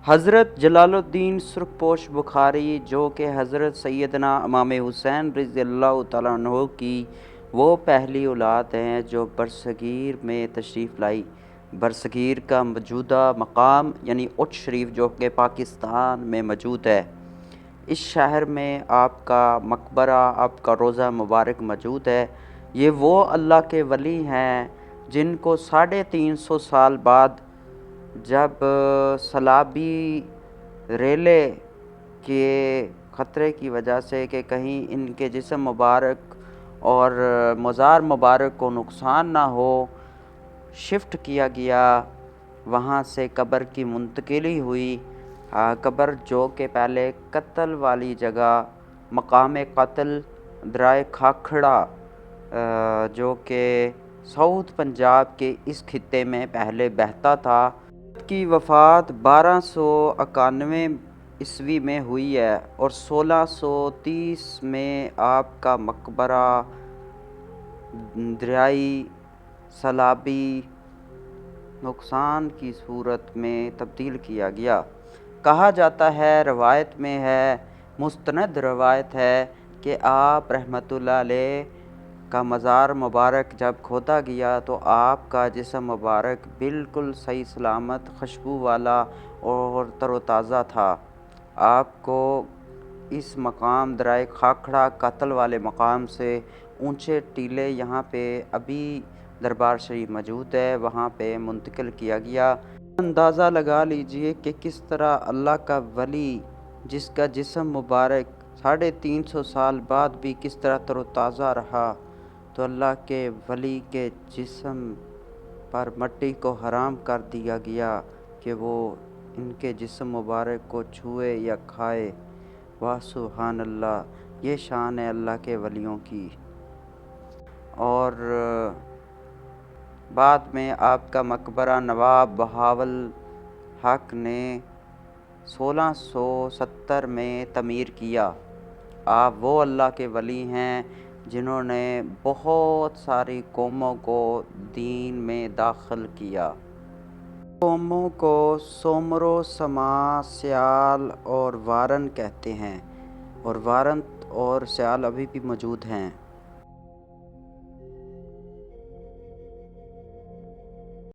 حضرت جلال الدین سرخپوش بخاری جو کہ حضرت سیدنا امام حسین رضی اللہ تعالیٰ عنہ کی وہ پہلی اولاد ہیں جو برصغیر میں تشریف لائی۔ برصغیر کا موجودہ مقام یعنی اٹھ شریف جو کہ پاکستان میں موجود ہے، اس شہر میں آپ کا مقبرہ، آپ کا روضہ مبارک موجود ہے۔ یہ وہ اللہ کے ولی ہیں جن کو 350 سال بعد جب سیلابی ریلے کے خطرے کی وجہ سے کہ کہیں ان کے جسم مبارک اور مزار مبارک کو نقصان نہ ہو، شفٹ کیا گیا، وہاں سے قبر کی منتقلی ہوئی۔ قبر جو کہ پہلے قتل والی جگہ، مقام قتل درائے کھاکھڑا جو کہ ساؤتھ پنجاب کے اس خطے میں پہلے بہتا تھا۔ کی وفات 1291 عیسوی میں ہوئی ہے اور 1630 میں آپ کا مقبرہ دریائی سیلابی نقصان کی صورت میں تبدیل کیا گیا۔ کہا جاتا ہے، روایت میں ہے، مستند روایت ہے کہ آپ رحمۃ اللہ علیہ کا مزار مبارک جب کھودا گیا تو آپ کا جسم مبارک بالکل صحیح سلامت، خوشبو والا اور تر و تازہ تھا۔ آپ کو اس مقام درائے کھاکھڑا قتل والے مقام سے اونچے ٹیلے یہاں پہ ابھی دربار شریف موجود ہے، وہاں پہ منتقل کیا گیا۔ اندازہ لگا لیجئے کہ کس طرح اللہ کا ولی جس کا جسم مبارک 350 سال بعد بھی کس طرح تر و تازہ رہا، تو اللہ کے ولی کے جسم پر مٹی کو حرام کر دیا گیا کہ وہ ان کے جسم مبارک کو چھوئے یا کھائے۔ واہ سبحان اللہ! یہ شان ہے اللہ کے ولیوں کی۔ اور بعد میں آپ کا مقبرہ نواب بہاول حق نے 1670 میں تعمیر کیا۔ آپ وہ اللہ کے ولی ہیں جنہوں نے بہت ساری قوموں کو دین میں داخل کیا۔ قوموں کو سومرو، سما، سیال اور وارن کہتے ہیں، اور وارن اور سیال ابھی بھی موجود ہیں۔